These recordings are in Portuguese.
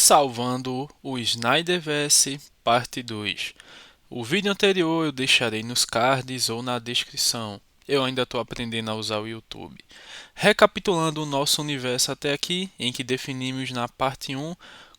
Salvando o Snyderverse Parte 2. O vídeo anterior eu deixarei nos cards ou na descrição. Eu ainda estou aprendendo a usar o YouTube. Recapitulando o nosso universo até aqui, em que definimos na parte 1,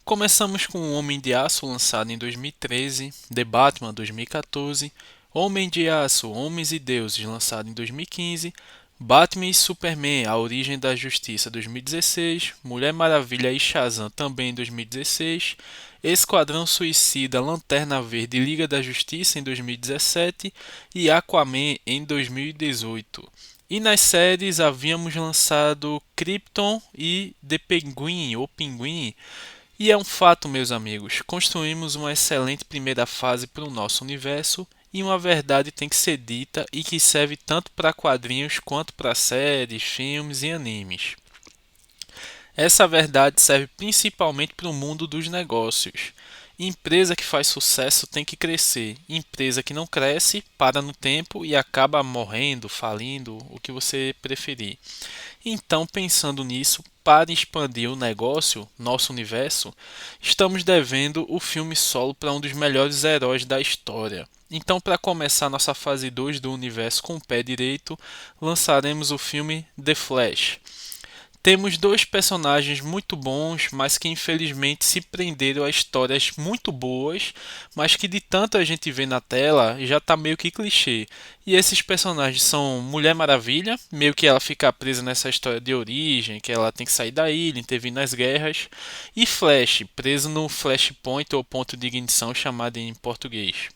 começamos com o Homem de Aço lançado em 2013, The Batman 2014, Homem de Aço, Homens e Deuses lançado em 2015, Batman e Superman, A Origem da Justiça 2016, Mulher Maravilha e Shazam também em 2016, Esquadrão Suicida, Lanterna Verde e Liga da Justiça em 2017 e Aquaman em 2018. E nas séries havíamos lançado Krypton e The Penguin ou Pinguim. E é um fato, meus amigos, construímos uma excelente primeira fase para o nosso universo e uma verdade tem que ser dita e que serve tanto para quadrinhos quanto para séries, filmes e animes. Essa verdade serve principalmente para o mundo dos negócios. Empresa que faz sucesso tem que crescer. Empresa que não cresce, para no tempo e acaba morrendo, falindo, o que você preferir. Então, pensando nisso, para expandir o negócio, nosso universo, estamos devendo o filme solo para um dos melhores heróis da história. Então, para começar nossa fase 2 do universo com o pé direito, lançaremos o filme The Flash. Temos dois personagens muito bons, mas que infelizmente se prenderam a histórias muito boas, mas que de tanto a gente vê na tela já tá meio que clichê. E esses personagens são Mulher Maravilha, meio que ela fica presa nessa história de origem, que ela tem que sair da ilha, intervir nas guerras, e Flash, preso no Flashpoint ou ponto de ignição chamado em português.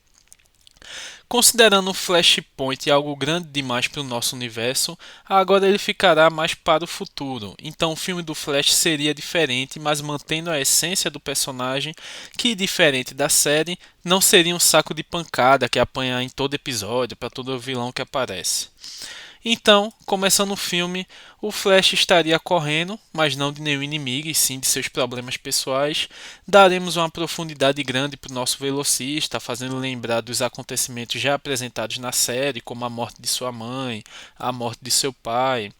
Considerando o Flashpoint algo grande demais para o nosso universo, agora ele ficará mais para o futuro. Então o filme do Flash seria diferente, mas mantendo a essência do personagem, que diferente da série, não seria um saco de pancada que apanha em todo episódio para todo vilão que aparece. Então, começando o filme, o Flash estaria correndo, mas não de nenhum inimigo, e sim de seus problemas pessoais. Daremos uma profundidade grande para o nosso velocista, fazendo lembrar dos acontecimentos já apresentados na série, como a morte de sua mãe, a morte de seu pai.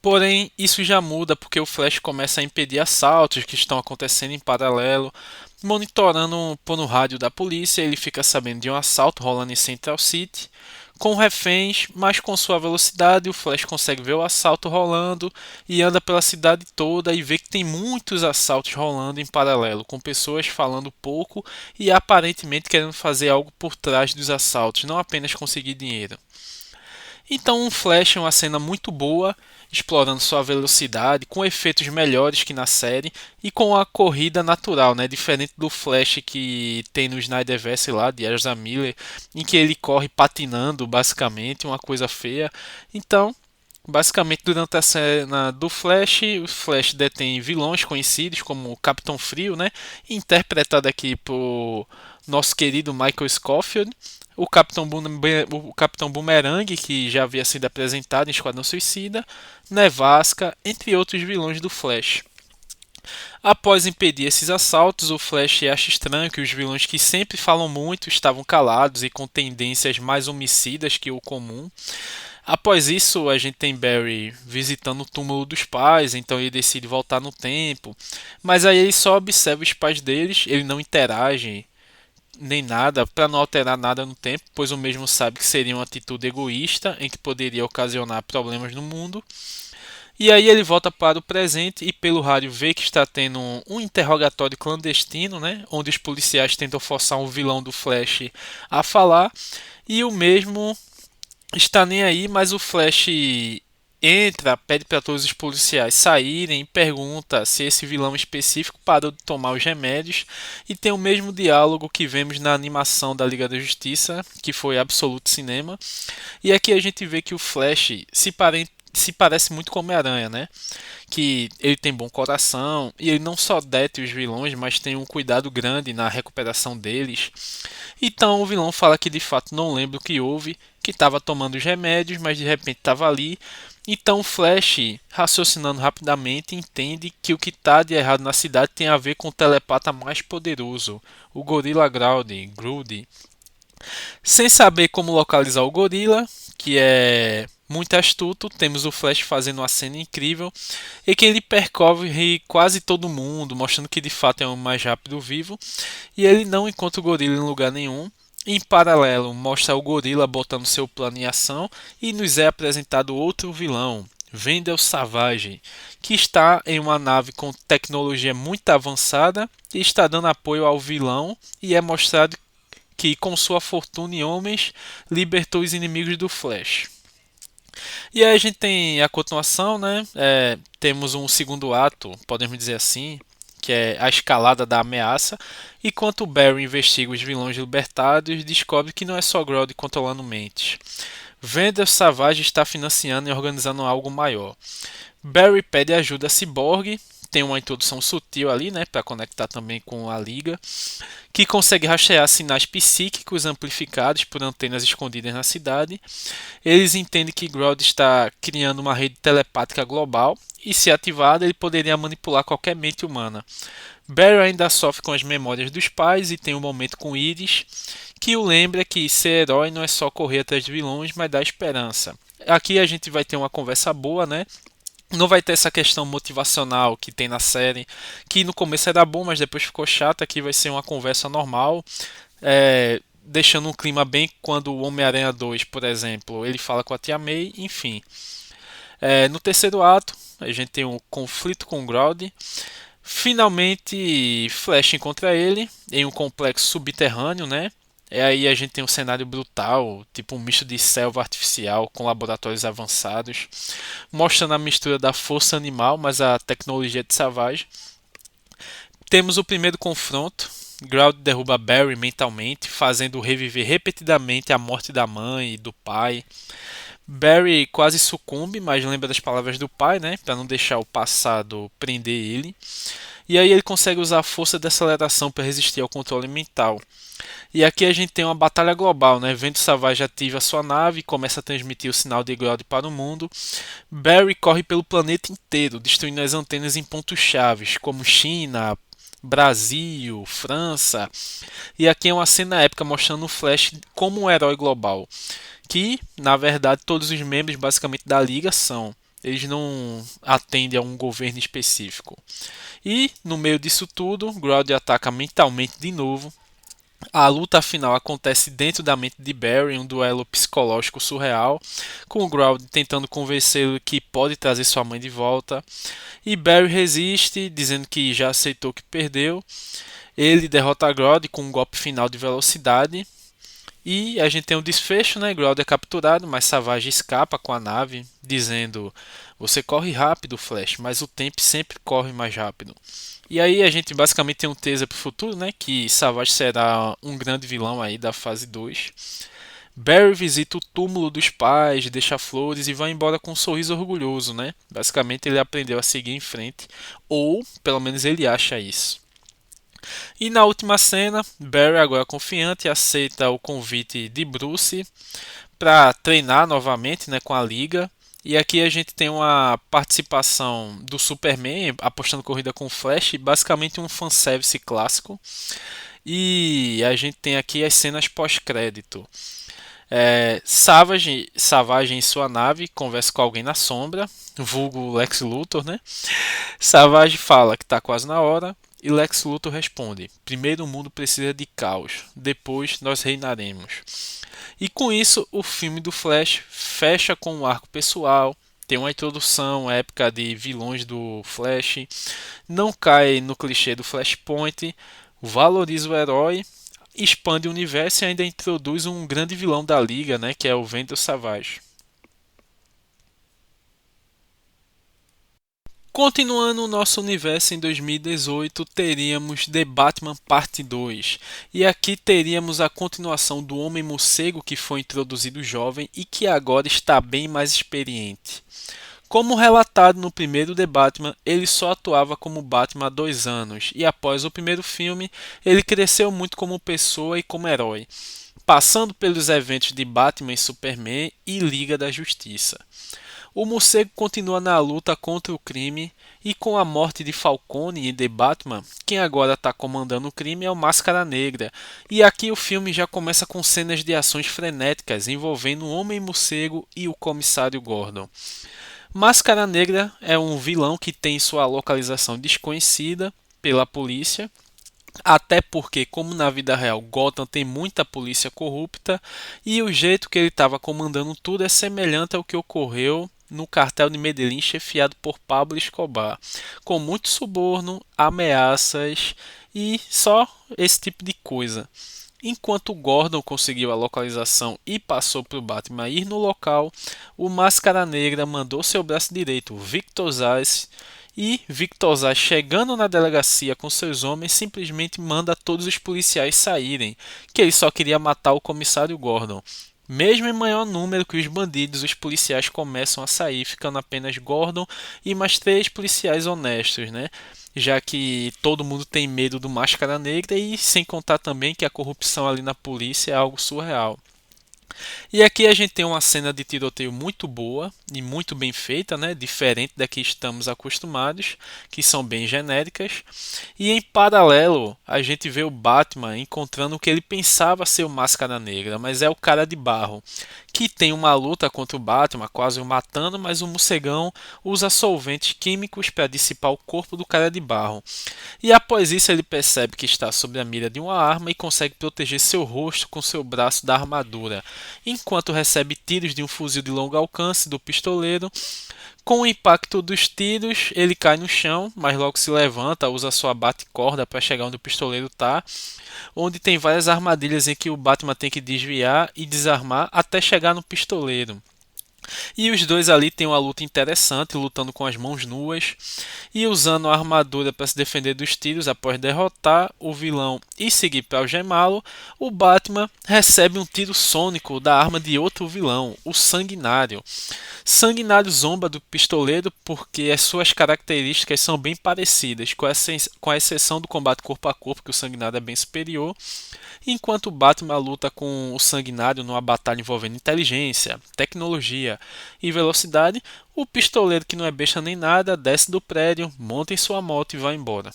Porém, isso já muda porque o Flash começa a impedir assaltos que estão acontecendo em paralelo. Monitorando por um rádio da polícia, ele fica sabendo de um assalto rolando em Central City. Com reféns, mas com sua velocidade, o Flash consegue ver o assalto rolando e anda pela cidade toda e vê que tem muitos assaltos rolando em paralelo, com pessoas falando pouco e aparentemente querendo fazer algo por trás dos assaltos, não apenas conseguir dinheiro. Então, um Flash é uma cena muito boa, explorando sua velocidade, com efeitos melhores que na série e com a corrida natural, né? Diferente do Flash que tem no Snyderverse lá de Ezra Miller, em que ele corre patinando, basicamente, uma coisa feia. Então, basicamente, durante a cena do Flash, o Flash detém vilões conhecidos como o Capitão Frio, né? Interpretado aqui por nosso querido Michael Scofield, o Capitão Boomerang, que já havia sido apresentado em Esquadrão Suicida, Nevasca, entre outros vilões do Flash. Após impedir esses assaltos, o Flash acha estranho que os vilões que sempre falam muito estavam calados e com tendências mais homicidas que o comum. Após isso, a gente tem Barry visitando o túmulo dos pais, então ele decide voltar no tempo. Mas aí ele só observa os pais deles, ele não interage nem nada para não alterar nada no tempo, pois o mesmo sabe que seria uma atitude egoísta em que poderia ocasionar problemas no mundo. E aí ele volta para o presente e pelo rádio vê que está tendo um interrogatório clandestino, né, onde os policiais tentam forçar um vilão do Flash a falar e o mesmo está nem aí, mas o Flash entra, pede para todos os policiais saírem e pergunta se esse vilão específico parou de tomar os remédios e tem o mesmo diálogo que vemos na animação da Liga da Justiça, que foi Absolute Cinema. E aqui a gente vê que o Flash se parece muito com Homem-Aranha, né? Que ele tem bom coração e ele não só dete os vilões, mas tem um cuidado grande na recuperação deles. Então o vilão fala que de fato não lembra o que houve, que estava tomando os remédios, mas de repente estava ali. Então o Flash, raciocinando rapidamente, entende que o que está de errado na cidade tem a ver com o telepata mais poderoso, o Gorilla Grodd. Sem saber como localizar o gorila, que é Muito astuto, temos o Flash fazendo uma cena incrível e que ele percorre quase todo mundo, mostrando que de fato é o mais rápido vivo, e ele não encontra o gorila em lugar nenhum. Em paralelo, mostra o gorila botando seu plano em ação e nos é apresentado outro vilão, Vendel Savage, que está em uma nave com tecnologia muito avançada e está dando apoio ao vilão, e é mostrado que com sua fortuna e homens libertou os inimigos do Flash. E aí a gente tem a continuação, né? Temos um segundo ato, podemos dizer assim, que é a escalada da ameaça, enquanto Barry investiga os vilões libertados, descobre que não é só Grodd controlando mentes. Vander Savage está financiando e organizando algo maior. Barry pede ajuda a Cyborg, tem uma introdução sutil ali, né, para conectar também com a Liga, que consegue rastrear sinais psíquicos amplificados por antenas escondidas na cidade. Eles entendem que Grodd está criando uma rede telepática global e, se ativada, ele poderia manipular qualquer mente humana. Barry ainda sofre com as memórias dos pais e tem um momento com Iris, que o lembra que ser herói não é só correr atrás de vilões, mas dar esperança. Aqui a gente vai ter uma conversa boa, né? Não vai ter essa questão motivacional que tem na série, que no começo era bom, mas depois ficou chata. Aqui vai ser uma conversa normal, deixando um clima bem quando o Homem-Aranha 2, por exemplo, ele fala com a Tia May, enfim. No terceiro ato, a gente tem um conflito com o Grodd. Finalmente, Flash encontra ele em um complexo subterrâneo, né? E aí a gente tem um cenário brutal, tipo um misto de selva artificial com laboratórios avançados, mostrando a mistura da força animal, mas a tecnologia de Savage. Temos o primeiro confronto. Grodd derruba Barry mentalmente, fazendo reviver repetidamente a morte da mãe e do pai. Barry quase sucumbe, mas lembra das palavras do pai, né, para não deixar o passado prender ele. E aí ele consegue usar a força de aceleração para resistir ao controle mental. E aqui a gente tem uma batalha global, né? Vento Savage ativa sua nave e começa a transmitir o sinal de Grodd para o mundo. Barry corre pelo planeta inteiro, destruindo as antenas em pontos chaves, como China, Brasil, França. E aqui é uma cena épica mostrando o Flash como um herói global, que, na verdade, todos os membros basicamente da Liga são. Eles não atendem a um governo específico. E, no meio disso tudo, Grodd ataca mentalmente de novo. A luta final acontece dentro da mente de Barry, um duelo psicológico surreal, com o Grodd tentando convencê-lo que pode trazer sua mãe de volta. E Barry resiste, dizendo que já aceitou que perdeu. Ele derrota Grodd com um golpe final de velocidade. E a gente tem um desfecho, né? Grodd é capturado, mas Savage escapa com a nave, dizendo: "Você corre rápido, Flash, mas o tempo sempre corre mais rápido." E aí a gente basicamente tem um teaser pro futuro, né? Que Savage será um grande vilão aí da fase 2. Barry visita o túmulo dos pais, deixa flores e vai embora com um sorriso orgulhoso, né? Basicamente ele aprendeu a seguir em frente, ou pelo menos ele acha isso. E na última cena, Barry, agora confiante, aceita o convite de Bruce para treinar novamente, né, com a Liga. E aqui a gente tem uma participação do Superman apostando corrida com o Flash, basicamente um fanservice clássico. E a gente tem aqui as cenas pós-crédito. Savage em sua nave conversa com alguém na sombra, vulgo Lex Luthor, né? Savage fala que está quase na hora e Lex Luthor responde: "Primeiro o mundo precisa de caos, depois nós reinaremos." E com isso o filme do Flash fecha com um arco pessoal, tem uma introdução épica de vilões do Flash, não cai no clichê do Flashpoint, valoriza o herói, expande o universo e ainda introduz um grande vilão da Liga, né, que é o Vendel Savage. Continuando o nosso universo em 2018, teríamos The Batman Parte 2. E aqui teríamos a continuação do Homem-Morcego, que foi introduzido jovem e que agora está bem mais experiente. Como relatado no primeiro The Batman, ele só atuava como Batman há 2 anos, e após o primeiro filme, ele cresceu muito como pessoa e como herói, passando pelos eventos de Batman e Superman e Liga da Justiça. O morcego continua na luta contra o crime e com a morte de Falcone e The Batman, quem agora está comandando o crime é o Máscara Negra. E aqui o filme já começa com cenas de ações frenéticas envolvendo o Homem-Morcego e o Comissário Gordon. Máscara Negra é um vilão que tem sua localização desconhecida pela polícia, até porque, como na vida real, Gotham tem muita polícia corrupta e o jeito que ele estava comandando tudo é semelhante ao que ocorreu no cartel de Medellín chefiado por Pablo Escobar, com muito suborno, ameaças e só esse tipo de coisa. Enquanto Gordon conseguiu a localização e passou para o Batman ir no local, o Máscara Negra mandou seu braço direito, Victor Zsasz, e Victor Zsasz, chegando na delegacia com seus homens, simplesmente manda todos os policiais saírem, que ele só queria matar o comissário Gordon. Mesmo em maior número que os bandidos, os policiais começam a sair, ficando apenas Gordon e mais 3 policiais honestos, né? Já que todo mundo tem medo do Máscara Negra e sem contar também que a corrupção ali na polícia é algo surreal. E aqui a gente tem uma cena de tiroteio muito boa e muito bem feita, né? Diferente da que estamos acostumados, que são bem genéricas. E em paralelo, a gente vê o Batman encontrando o que ele pensava ser o Máscara Negra, mas é o Cara de Barro, que tem uma luta contra o Batman, quase o matando, mas o morcegão usa solventes químicos para dissipar o corpo do Cara de Barro. E após isso ele percebe que está sob a mira de uma arma e consegue proteger seu rosto com seu braço da armadura, enquanto recebe tiros de um fuzil de longo alcance do pistoleiro. Com o impacto dos tiros, ele cai no chão, mas logo se levanta, usa sua bate-corda para chegar onde o pistoleiro está, onde tem várias armadilhas em que o Batman tem que desviar e desarmar até chegar no pistoleiro. E os dois ali têm uma luta interessante, lutando com as mãos nuas e usando a armadura para se defender dos tiros. Após derrotar o vilão e seguir para algemá-lo, o Batman recebe um tiro sônico da arma de outro vilão, o Sanguinário. Sanguinário zomba do pistoleiro porque as suas características são bem parecidas, com a exceção do combate corpo a corpo, que o Sanguinário é bem superior. Enquanto o Batman luta com o Sanguinário numa batalha envolvendo inteligência, tecnologia e velocidade, o pistoleiro, que não é besta nem nada, desce do prédio, monta em sua moto e vai embora.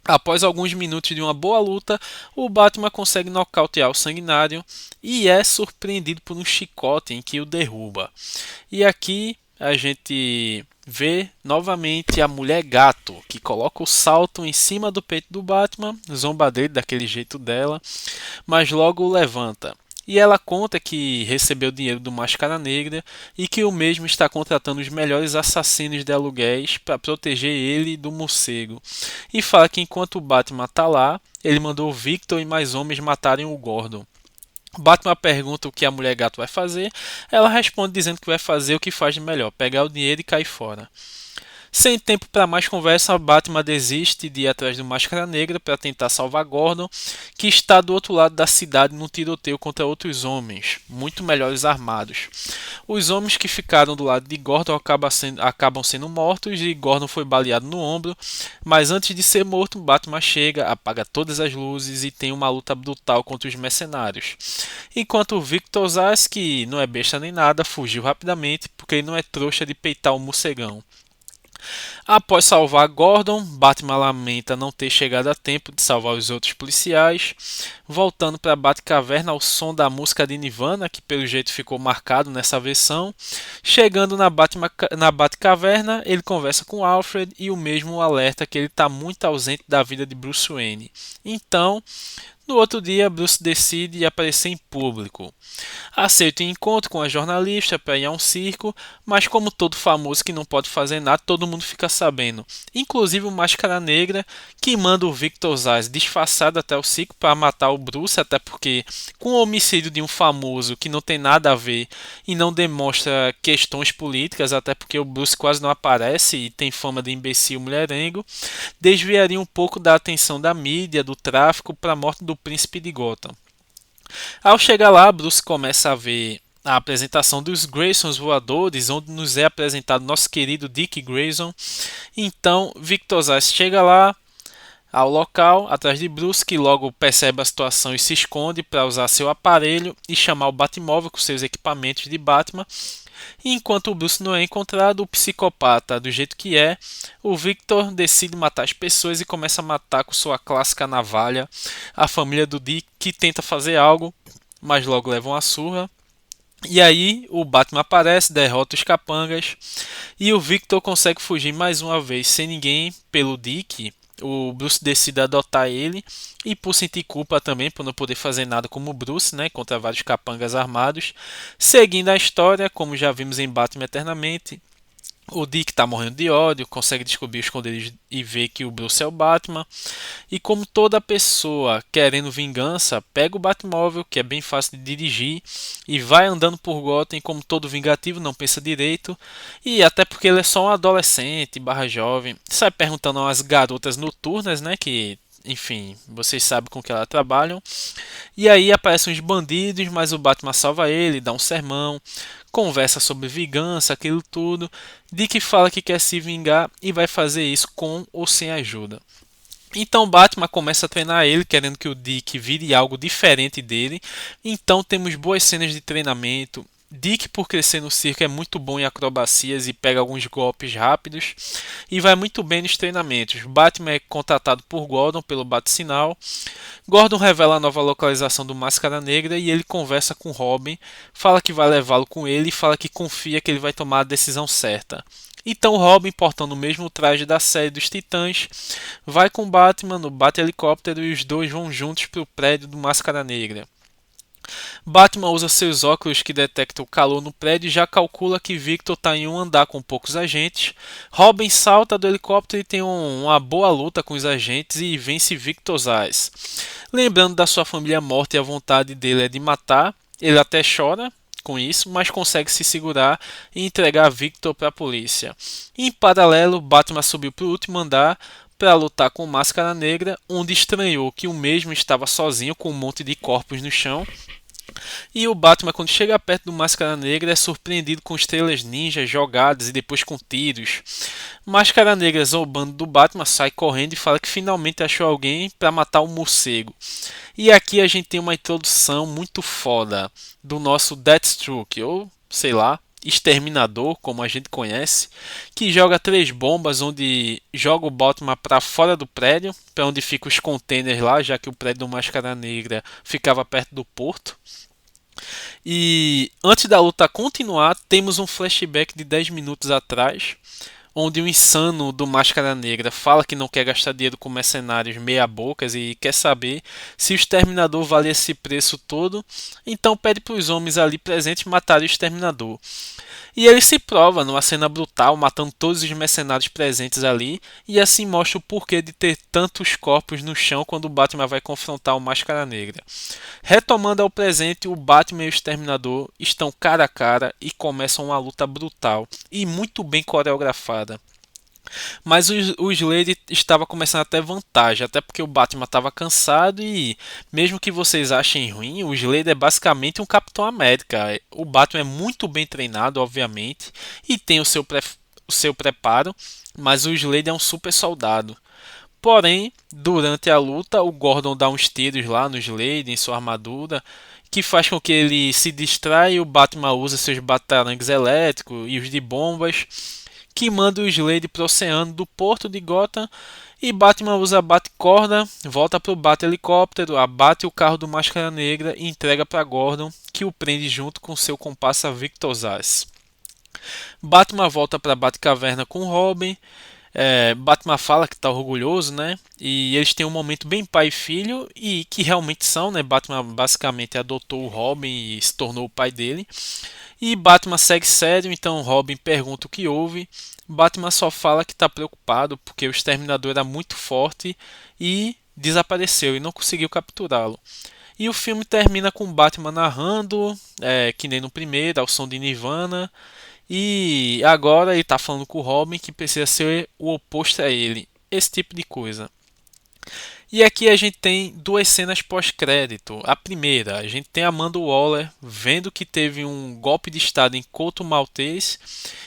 Após alguns minutos de uma boa luta, o Batman consegue nocautear o Sanguinário e é surpreendido por um chicote em que o derruba. E aqui a gente vê novamente a Mulher Gato, que coloca o salto em cima do peito do Batman, zomba dele daquele jeito dela, mas logo o levanta. E ela conta que recebeu dinheiro do Máscara Negra e que o mesmo está contratando os melhores assassinos de aluguéis para proteger ele do morcego. E fala que enquanto o Batman está lá, ele mandou o Victor e mais homens matarem o Gordon. Batman pergunta o que a Mulher Gato vai fazer. Ela responde dizendo que vai fazer o que faz de melhor, pegar o dinheiro e cair fora. Sem tempo para mais conversa, Batman desiste de ir atrás do Máscara Negra para tentar salvar Gordon, que está do outro lado da cidade num tiroteio contra outros homens, muito melhores armados. Os homens que ficaram do lado de Gordon acabam sendo mortos e Gordon foi baleado no ombro, mas antes de ser morto, Batman chega, apaga todas as luzes e tem uma luta brutal contra os mercenários. Enquanto Victor Zsasz, que não é besta nem nada, fugiu rapidamente porque ele não é trouxa de peitar o morcegão. Após salvar Gordon, Batman lamenta não ter chegado a tempo de salvar os outros policiais, voltando para a Batcaverna ao som da música de Nirvana, que pelo jeito ficou marcado nessa versão. Chegando na Batcaverna, ele conversa com Alfred e o mesmo o alerta que ele está muito ausente da vida de Bruce Wayne. Então, no outro dia, Bruce decide aparecer em público. Aceita um encontro com a jornalista para ir a um circo, mas como todo famoso que não pode fazer nada, todo mundo fica sabendo. Inclusive o Máscara Negra, que manda o Victor Zsasz disfarçado até o circo para matar o Bruce, até porque com o homicídio de um famoso que não tem nada a ver e não demonstra questões políticas, até porque o Bruce quase não aparece e tem fama de imbecil mulherengo, desviaria um pouco da atenção da mídia, do tráfico, para a morte do príncipe de Gotham. Ao chegar lá, Bruce começa a ver a apresentação dos Graysons voadores, onde nos é apresentado nosso querido Dick Grayson. Então, Victor Zsasz chega lá, ao local, atrás de Bruce, que logo percebe a situação e se esconde para usar seu aparelho e chamar o Batmóvel com seus equipamentos de Batman. E enquanto o Bruce não é encontrado, o psicopata, do jeito que é, o Victor decide matar as pessoas e começa a matar com sua clássica navalha a família do Dick, que tenta fazer algo, mas logo leva uma surra. E aí o Batman aparece, derrota os capangas e o Victor consegue fugir mais uma vez sem ninguém pelo Dick. O Bruce decide adotar ele e por sentir culpa também por não poder fazer nada como Bruce, né, contra vários capangas armados. Seguindo a história, como já vimos em Batman Eternamente, o Dick está morrendo de ódio, consegue descobrir os esconderijos e ver que o Bruce é o Batman. E como toda pessoa querendo vingança, pega o Batmóvel, que é bem fácil de dirigir, e vai andando por Gotham como todo vingativo, não pensa direito. E até porque ele é só um adolescente, barra jovem, sai perguntando às garotas noturnas, né, que enfim, vocês sabem com que elas trabalham. E aí aparecem os bandidos, mas o Batman salva ele, dá um sermão, conversa sobre vingança, aquilo tudo. Dick fala que quer se vingar e vai fazer isso com ou sem ajuda. Então Batman começa a treinar ele, querendo que o Dick vire algo diferente dele. Então temos boas cenas de treinamento. Dick, por crescer no circo, é muito bom em acrobacias e pega alguns golpes rápidos e vai muito bem nos treinamentos. Batman é contratado por Gordon pelo Bate-Sinal. Gordon revela a nova localização do Máscara Negra e ele conversa com Robin, fala que vai levá-lo com ele e fala que confia que ele vai tomar a decisão certa. Então Robin, portando o mesmo traje da série dos Titãs, vai com Batman no bate-helicóptero e os dois vão juntos para o prédio do Máscara Negra. Batman usa seus óculos que detectam o calor no prédio e já calcula que Victor está em um andar com poucos agentes. Robin salta do helicóptero e tem uma boa luta com os agentes e vence Victor Zsasz. Lembrando da sua família morta e a vontade dele é de matar, ele até chora com isso, mas consegue se segurar e entregar Victor para a polícia. Em paralelo, Batman subiu para o último andar para lutar com Máscara Negra, onde estranhou que o mesmo estava sozinho com um monte de corpos no chão. E o Batman, quando chega perto do Máscara Negra, é surpreendido com estrelas ninja jogadas e depois com tiros. Máscara Negra, zombando do Batman, sai correndo e fala que finalmente achou alguém para matar o morcego. E aqui a gente tem uma introdução muito foda do nosso Deathstroke, ou sei lá, Exterminador, como a gente conhece, que joga 3 bombas, onde joga o Batman para fora do prédio, para onde ficam os containers lá, já que o prédio do Máscara Negra ficava perto do porto. E antes da luta continuar, temos um flashback de 10 minutos atrás, onde o insano do Máscara Negra fala que não quer gastar dinheiro com mercenários meia-bocas e quer saber se o Exterminador vale esse preço todo, então pede para os homens ali presentes matarem o Exterminador. E ele se prova numa cena brutal, matando todos os mercenários presentes ali, e assim mostra o porquê de ter tantos corpos no chão quando o Batman vai confrontar o Máscara Negra. Retomando ao presente, o Batman e o Exterminador estão cara a cara e começam uma luta brutal e muito bem coreografada. Mas o Slade estava começando a ter vantagem, até porque o Batman estava cansado e, mesmo que vocês achem ruim, o Slade é basicamente um Capitão América. O Batman é muito bem treinado, obviamente, e tem o seu preparo, mas o Slade é um super soldado. Porém, durante a luta, o Gordon dá uns tiros lá no Slade, em sua armadura, que faz com que ele se distraia e o Batman usa seus batarangues elétricos e os de bombas que manda o Slade para o oceano do porto de Gotham e Batman usa a Batcorda, volta para o Bate-Helicóptero, abate o carro do Máscara Negra e entrega para Gordon, que o prende junto com seu comparsa Victor Zsasz. Batman volta para a Batcaverna com Robin. Batman fala que está orgulhoso, né? E eles têm um momento bem pai e filho, e que realmente são, né? Batman basicamente adotou o Robin e se tornou o pai dele. E Batman segue sério, então Robin pergunta o que houve. Batman só fala que está preocupado porque o Exterminador era muito forte e desapareceu e não conseguiu capturá-lo. E o filme termina com Batman narrando, que nem no primeiro, ao som de Nirvana. E agora ele está falando com o Robin que precisa ser o oposto a ele. Esse tipo de coisa. E aqui a gente tem duas cenas pós-crédito. A primeira, a gente tem Amanda Waller vendo que teve um golpe de estado em Coto Maltese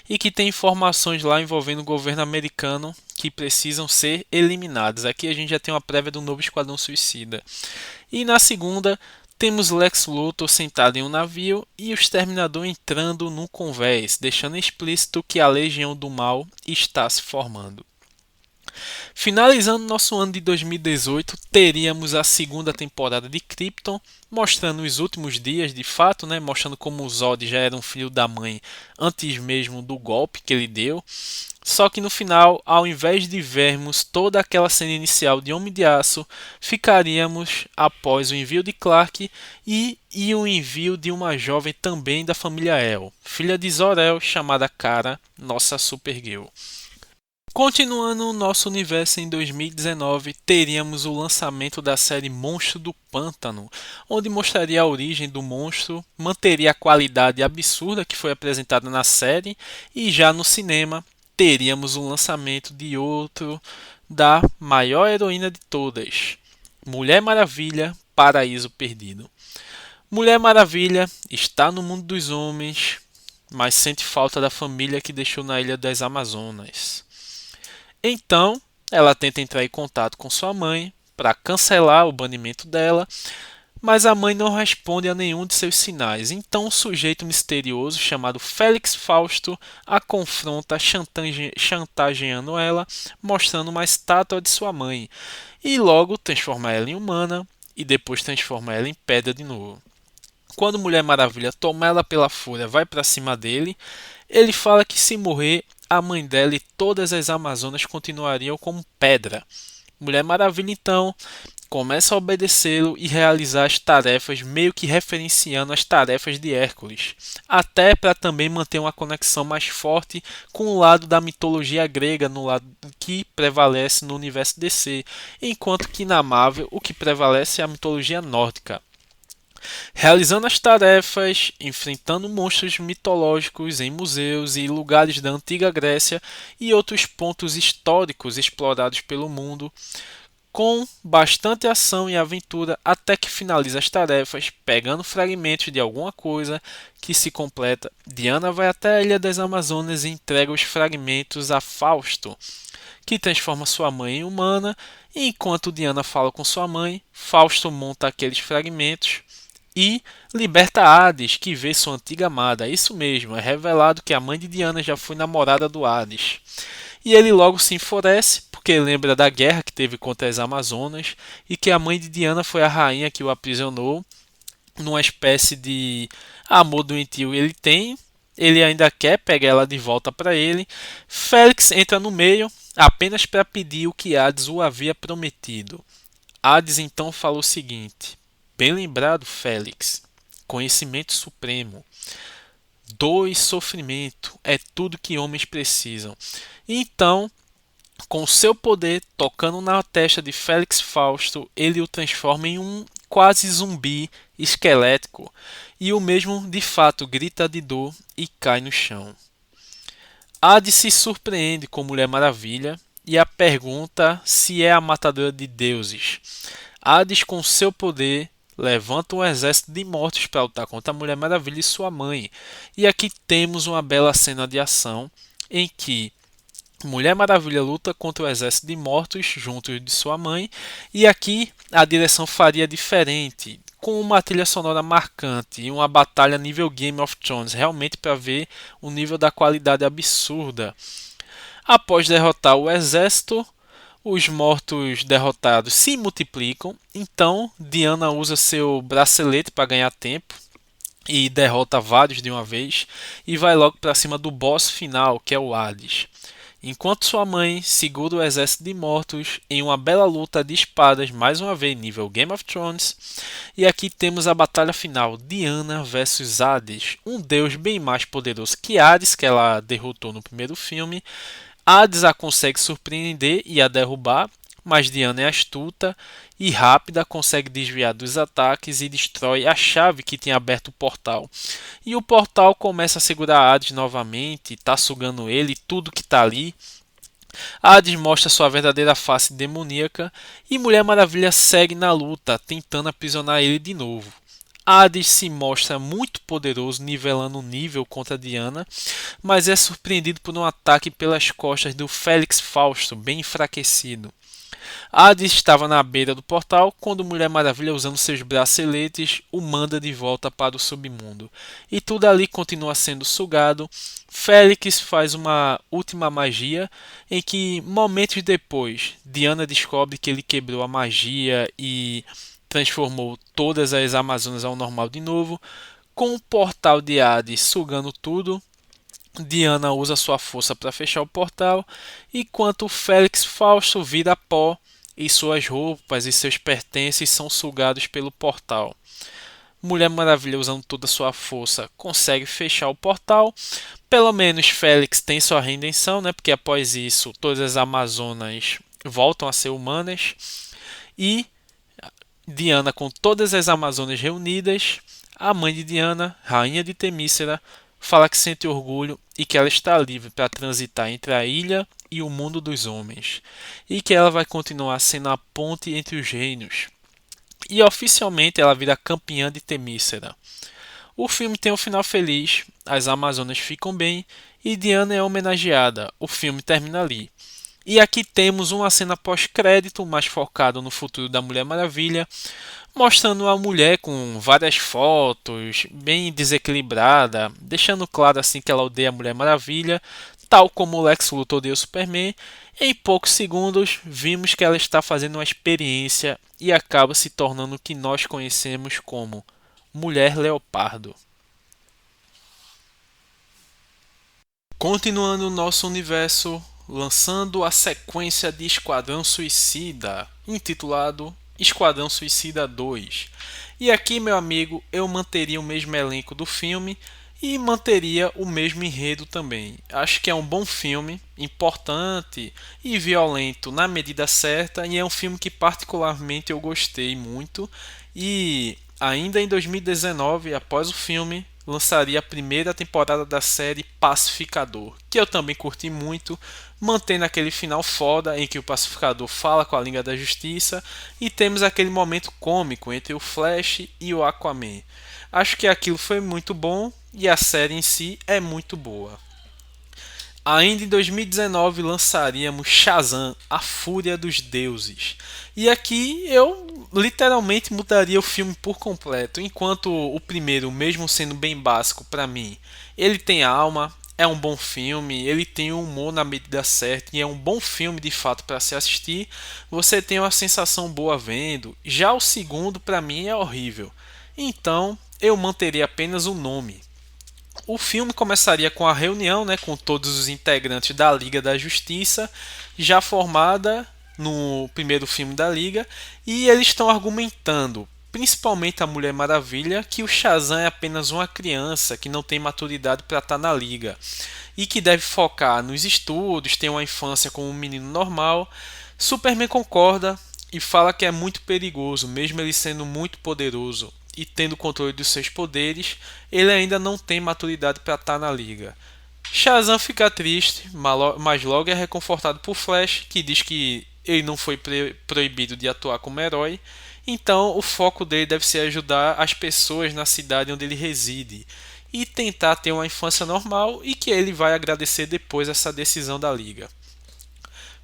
e que tem informações lá envolvendo o governo americano que precisam ser eliminadas. Aqui a gente já tem uma prévia do novo Esquadrão Suicida. E na segunda, temos Lex Luthor sentado em um navio e o Exterminador entrando num convés, deixando explícito que a Legião do Mal está se formando. Finalizando nosso ano de 2018, teríamos a segunda temporada de Krypton, mostrando os últimos dias de fato, né, mostrando como o Zod já era um filho da mãe antes mesmo do golpe que ele deu. Só que no final, ao invés de vermos toda aquela cena inicial de Homem de Aço, ficaríamos após o envio de Clark e o envio de uma jovem também da família El, filha de Zor-El, chamada Kara, nossa Supergirl. Continuando o nosso universo em 2019, teríamos o lançamento da série Monstro do Pântano, onde mostraria a origem do monstro, manteria a qualidade absurda que foi apresentada na série e já no cinema teríamos o lançamento de outro da maior heroína de todas, Mulher Maravilha, Paraíso Perdido. Mulher Maravilha está no mundo dos homens, mas sente falta da família que deixou na Ilha das Amazonas. Então, ela tenta entrar em contato com sua mãe para cancelar o banimento dela, mas a mãe não responde a nenhum de seus sinais. Então, um sujeito misterioso chamado Félix Fausto a confronta, chantageando ela, mostrando uma estátua de sua mãe, e logo transforma ela em humana e depois transforma ela em pedra de novo. Quando Mulher Maravilha toma ela pela fúria, vai para cima dele, ele fala que se morrer, a mãe dela e todas as Amazonas continuariam como pedra. Mulher Maravilha então começa a obedecê-lo e realizar as tarefas, meio que referenciando as tarefas de Hércules, até para também manter uma conexão mais forte com o lado da mitologia grega, no lado que prevalece no universo DC, enquanto que na Marvel o que prevalece é a mitologia nórdica. Realizando as tarefas, enfrentando monstros mitológicos em museus e lugares da antiga Grécia e outros pontos históricos explorados pelo mundo, com bastante ação e aventura até que finaliza as tarefas, pegando fragmentos de alguma coisa que se completa. Diana vai até a Ilha das Amazonas e entrega os fragmentos a Fausto, que transforma sua mãe em humana, e enquanto Diana fala com sua mãe, Fausto monta aqueles fragmentos e liberta Hades, que vê sua antiga amada. Isso mesmo, é revelado que a mãe de Diana já foi namorada do Hades. E ele logo se enfurece, porque lembra da guerra que teve contra as Amazonas e que a mãe de Diana foi a rainha que o aprisionou numa espécie de amor doentio ele tem. Ele ainda quer pegar ela de volta para ele. Félix entra no meio apenas para pedir o que Hades o havia prometido. Hades então falou o seguinte: bem lembrado, Félix. Conhecimento supremo. Dor e sofrimento é tudo que homens precisam. Então, com seu poder tocando na testa de Félix Fausto, ele o transforma em um quase zumbi esquelético. E o mesmo, de fato, grita de dor e cai no chão. Hades se surpreende com Mulher Maravilha e a pergunta se é a matadora de deuses. Hades, com seu poder, levanta um exército de mortos para lutar contra a Mulher Maravilha e sua mãe. E aqui temos uma bela cena de ação em que Mulher Maravilha luta contra o exército de mortos junto de sua mãe, e aqui a direção faria diferente, com uma trilha sonora marcante e uma batalha nível Game of Thrones, realmente para ver o nível da qualidade absurda. Após derrotar o exército, os mortos derrotados se multiplicam, então Diana usa seu bracelete para ganhar tempo e derrota vários de uma vez e vai logo para cima do boss final, que é o Hades. Enquanto sua mãe segura o exército de mortos em uma bela luta de espadas, mais uma vez nível Game of Thrones. E aqui temos a batalha final, Diana versus Hades, um deus bem mais poderoso que Hades, que ela derrotou no primeiro filme. Hades a consegue surpreender e a derrubar, mas Diana é astuta e rápida, consegue desviar dos ataques e destrói a chave que tinha aberto o portal. E o portal começa a segurar Hades novamente, está sugando ele, tudo que está ali. Hades mostra sua verdadeira face demoníaca e Mulher Maravilha segue na luta, tentando aprisionar ele de novo. Hades se mostra muito poderoso, nivelando o nível contra Diana, mas é surpreendido por um ataque pelas costas do Félix Fausto, bem enfraquecido. Hades estava na beira do portal quando Mulher Maravilha, usando seus braceletes, o manda de volta para o submundo. E tudo ali continua sendo sugado. Félix faz uma última magia em que, momentos depois, Diana descobre que ele quebrou a magia e transformou todas as Amazonas ao normal de novo. Com o portal de Hades sugando tudo, Diana usa sua força para fechar o portal, enquanto Félix Fausto vira pó e suas roupas e seus pertences são sugados pelo portal. Mulher Maravilha, usando toda a sua força, consegue fechar o portal. Pelo menos Félix tem sua redenção, né? Porque após isso todas as Amazonas voltam a ser humanas. E Diana, com todas as Amazonas reunidas, a mãe de Diana, rainha de Temícera, fala que sente orgulho e que ela está livre para transitar entre a ilha e o mundo dos homens, e que ela vai continuar sendo a ponte entre os reinos. E oficialmente ela vira campeã de Temícera. O filme tem um final feliz, as Amazonas ficam bem e Diana é homenageada. O filme termina ali. E aqui temos uma cena pós-crédito mais focada no futuro da Mulher Maravilha, mostrando a mulher com várias fotos, bem desequilibrada, deixando claro assim que ela odeia a Mulher Maravilha, tal como o Lex Luthor odeia o Superman. Em poucos segundos, vimos que ela está fazendo uma experiência e acaba se tornando o que nós conhecemos como Mulher Leopardo. Continuando o nosso universo, lançando a sequência de Esquadrão Suicida, intitulado Esquadrão Suicida 2. E aqui, meu amigo, eu manteria o mesmo elenco do filme e manteria o mesmo enredo também. Acho que é um bom filme, importante e violento na medida certa, e é um filme que particularmente eu gostei muito. E ainda em 2019, após o filme, lançaria a primeira temporada da série Pacificador, que eu também curti muito, mantendo aquele final foda em que o Pacificador fala com a Liga da Justiça e temos aquele momento cômico entre o Flash e o Aquaman. Acho que aquilo foi muito bom e a série em si é muito boa. Ainda em 2019 lançaríamos Shazam, A Fúria dos Deuses. E aqui eu literalmente mudaria o filme por completo. Enquanto o primeiro, mesmo sendo bem básico para mim, ele tem alma, é um bom filme, ele tem um humor na medida certa e é um bom filme de fato para se assistir. Você tem uma sensação boa vendo. Já o segundo para mim é horrível. Então eu manteria apenas o nome. O filme começaria com a reunião, né, com todos os integrantes da Liga da Justiça, já formada no primeiro filme da Liga, e eles estão argumentando, principalmente a Mulher Maravilha, que o Shazam é apenas uma criança que não tem maturidade para estar na Liga e que deve focar nos estudos, ter uma infância como um menino normal. Superman concorda e fala que é muito perigoso, mesmo ele sendo muito poderoso e tendo controle dos seus poderes, ele ainda não tem maturidade para estar na liga. Shazam fica triste, mas logo é reconfortado por Flash, que diz que ele não foi proibido de atuar como herói, então o foco dele deve ser ajudar as pessoas na cidade onde ele reside e tentar ter uma infância normal, e que ele vai agradecer depois essa decisão da liga.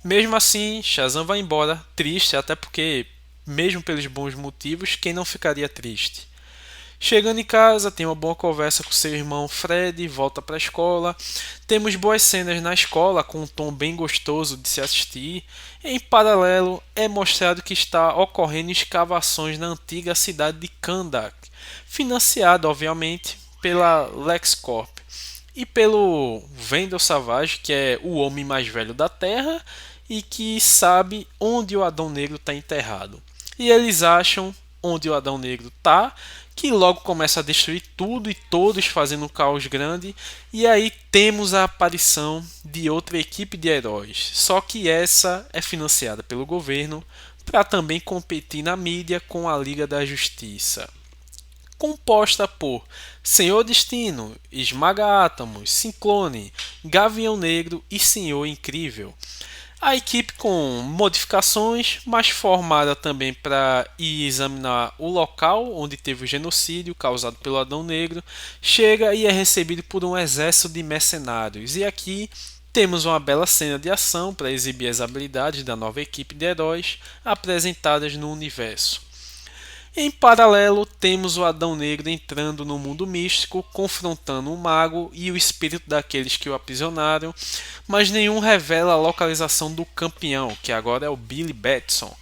Mesmo assim, Shazam vai embora, triste, até porque, mesmo pelos bons motivos, quem não ficaria triste? Chegando em casa, tem uma boa conversa com seu irmão Fred, volta para a escola. Temos boas cenas na escola com um tom bem gostoso de se assistir. Em paralelo, é mostrado que está ocorrendo escavações na antiga cidade de Kandak, financiada, obviamente, pela LexCorp e pelo Vendel Savage, que é o homem mais velho da Terra e que sabe onde o Adão Negro está enterrado. E eles acham onde o Adão Negro está, que logo começa a destruir tudo e todos, fazendo um caos grande. E aí temos a aparição de outra equipe de heróis, só que essa é financiada pelo governo para também competir na mídia com a Liga da Justiça, composta por Senhor Destino, Esmaga Átomos, Ciclone, Gavião Negro e Senhor Incrível. A equipe com modificações, mas formada também para ir examinar o local onde teve o genocídio causado pelo Adão Negro, chega e é recebido por um exército de mercenários. E aqui temos uma bela cena de ação para exibir as habilidades da nova equipe de heróis apresentadas no universo. Em paralelo, temos o Adão Negro entrando no mundo místico, confrontando o mago e o espírito daqueles que o aprisionaram, mas nenhum revela a localização do campeão, que agora é o Billy Batson.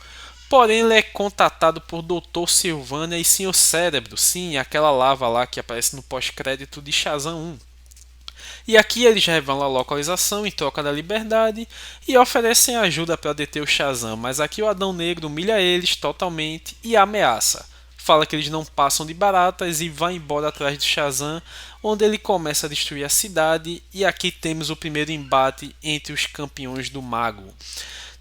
Porém, ele é contatado por Dr. Sylvania e Sr. Cérebro, sim, aquela lava lá que aparece no pós-crédito de Shazam 1. E aqui eles revelam a localização em troca da liberdade e oferecem ajuda para deter o Shazam, mas aqui o Adão Negro humilha eles totalmente e ameaça. Fala que eles não passam de baratas e vai embora atrás do Shazam, onde ele começa a destruir a cidade. E aqui temos o primeiro embate entre os campeões do Mago.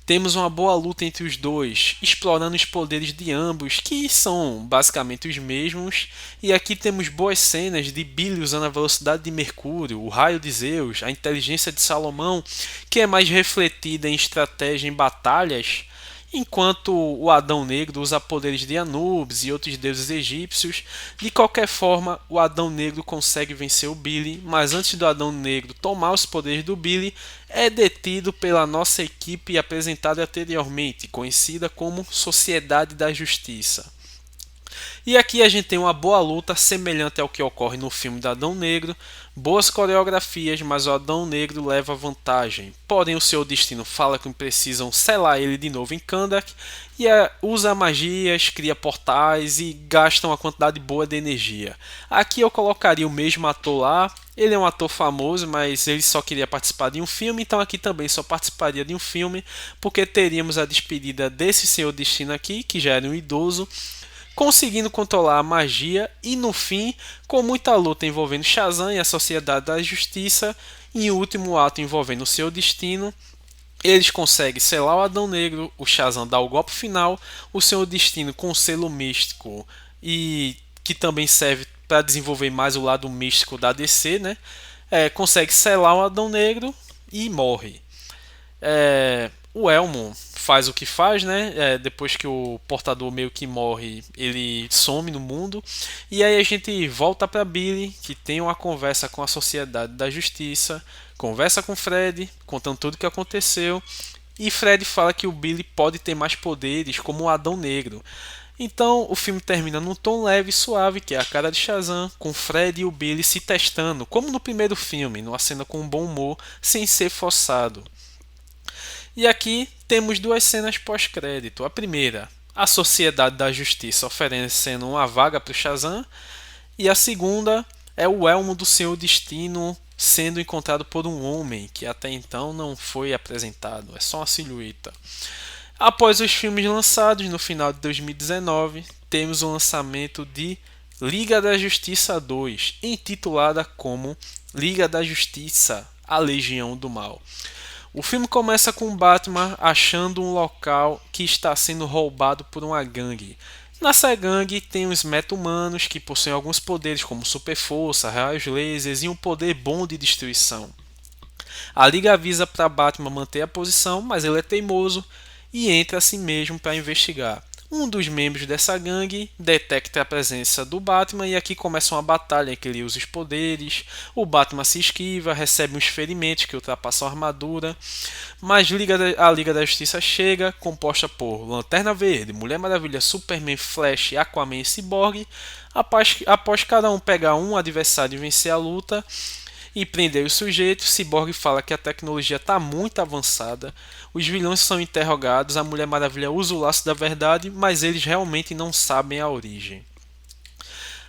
Temos uma boa luta entre os dois, explorando os poderes de ambos, que são basicamente os mesmos, e aqui temos boas cenas de Billy usando a velocidade de Mercúrio, o raio de Zeus, a inteligência de Salomão, que é mais refletida em estratégia em batalhas, enquanto o Adão Negro usa poderes de Anubis e outros deuses egípcios. De qualquer forma, o Adão Negro consegue vencer o Billy, mas antes do Adão Negro tomar os poderes do Billy, é detido pela nossa equipe apresentada anteriormente, conhecida como Sociedade da Justiça. E aqui a gente tem uma boa luta semelhante ao que ocorre no filme do Adão Negro, boas coreografias, mas o Adão Negro leva vantagem. Porém, o seu destino fala que precisam selar ele de novo em Kahndaq e usa magias, cria portais e gasta uma quantidade boa de energia. Aqui eu colocaria o mesmo ator lá. Ele é um ator famoso, mas ele só queria participar de um filme, então aqui também só participaria de um filme, porque teríamos a despedida desse Senhor Destino aqui, que já era um idoso, conseguindo controlar a magia e no fim, com muita luta envolvendo Shazam e a Sociedade da Justiça, e o último ato envolvendo o seu destino, eles conseguem selar o Adão Negro, o Shazam dá o golpe final, o seu destino com o selo místico e que também serve para desenvolver mais o lado místico da DC, né? Consegue selar o Adão Negro e morre. O Elmo faz o que faz, né? Depois que o portador meio que morre, ele some no mundo. E aí a gente volta para Billy, que tem uma conversa com a Sociedade da Justiça, conversa com Fred, contando tudo o que aconteceu. E Fred fala que o Billy pode ter mais poderes, como o Adão Negro. Então o filme termina num tom leve e suave, que é a cara de Shazam, com Fred e o Billy se testando, como no primeiro filme, numa cena com um bom humor, sem ser forçado. E aqui temos duas cenas pós-crédito. A primeira, a Sociedade da Justiça oferecendo uma vaga para o Shazam. E a segunda é o elmo do Senhor Destino sendo encontrado por um homem que até então não foi apresentado, é só uma silhueta. Após os filmes lançados no final de 2019, temos o lançamento de Liga da Justiça 2, intitulada como Liga da Justiça, a Legião do Mal. O filme começa com Batman achando um local que está sendo roubado por uma gangue. Nessa gangue tem os meta-humanos que possuem alguns poderes como super força, raios lasers e um poder bom de destruição. A Liga avisa para Batman manter a posição, mas ele é teimoso e entra assim mesmo para investigar. Um dos membros dessa gangue detecta a presença do Batman e aqui começa uma batalha em que ele usa os poderes, o Batman se esquiva, recebe uns ferimentos que ultrapassam a armadura, mas a Liga da Justiça chega, composta por Lanterna Verde, Mulher Maravilha, Superman, Flash, Aquaman e Cyborg. Após cada um pegar um adversário e vencer a luta e prender os sujeitos, Cyborg fala que a tecnologia está muito avançada, os vilões são interrogados, a Mulher Maravilha usa o laço da verdade, mas eles realmente não sabem a origem.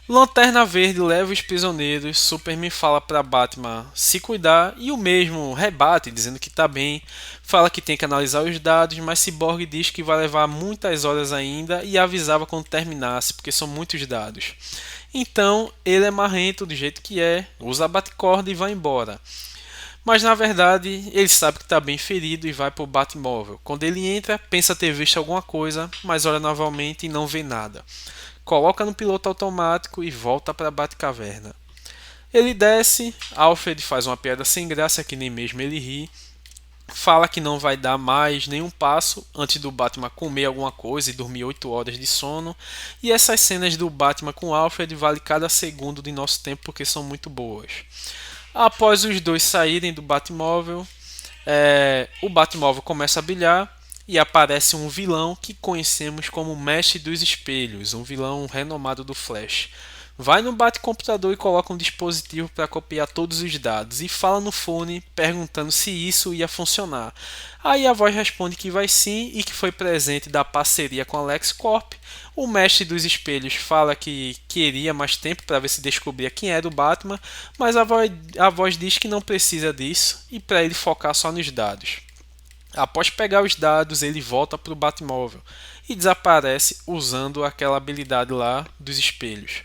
Lanterna Verde leva os prisioneiros, Superman fala para Batman se cuidar e o mesmo rebate, dizendo que está bem, fala que tem que analisar os dados, mas Cyborg diz que vai levar muitas horas ainda e avisava quando terminasse, porque são muitos dados. Então ele é marrento do jeito que é, usa a bate-corda e vai embora. Mas na verdade ele sabe que está bem ferido e vai para o Batmóvel. Quando ele entra, pensa ter visto alguma coisa, mas olha novamente e não vê nada. Coloca no piloto automático e volta para a Batcaverna. Ele desce, Alfred faz uma piada sem graça que nem mesmo ele ri. fala que não vai dar mais nenhum passo antes do Batman comer alguma coisa e dormir 8 horas de sono. E essas cenas do Batman com Alfred vale cada segundo de nosso tempo porque são muito boas. Após os dois saírem do Batmóvel, o Batmóvel começa a brilhar e aparece um vilão que conhecemos como Mestre dos Espelhos, um vilão renomado do Flash. Vai no bate-computador e coloca um dispositivo para copiar todos os dados e fala no fone perguntando se isso ia funcionar. Aí a voz responde que vai sim e que foi presente da parceria com a LexCorp. O mestre dos espelhos fala que queria mais tempo para ver se descobria quem era o Batman, mas a voz diz que não precisa disso e para ele focar só nos dados. Após pegar os dados, ele volta para o Batmóvel e desaparece usando aquela habilidade lá dos espelhos.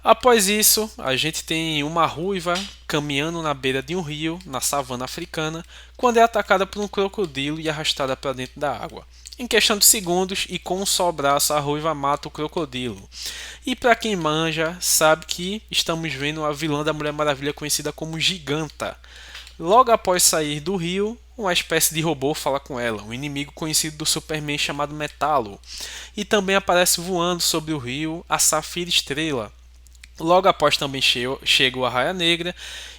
Após isso, a gente tem uma ruiva caminhando na beira de um rio, na savana africana, quando é atacada por um crocodilo e arrastada para dentro da água. Em questão de segundos e com um só braço, a ruiva mata o crocodilo. E para quem manja, sabe que estamos vendo a vilã da Mulher Maravilha conhecida como Giganta. Logo após sair do rio, uma espécie de robô fala com ela, um inimigo conhecido do Superman chamado Metalo. E também aparece voando sobre o rio a Safira Estrela. Logo após também chega o Arraia Negra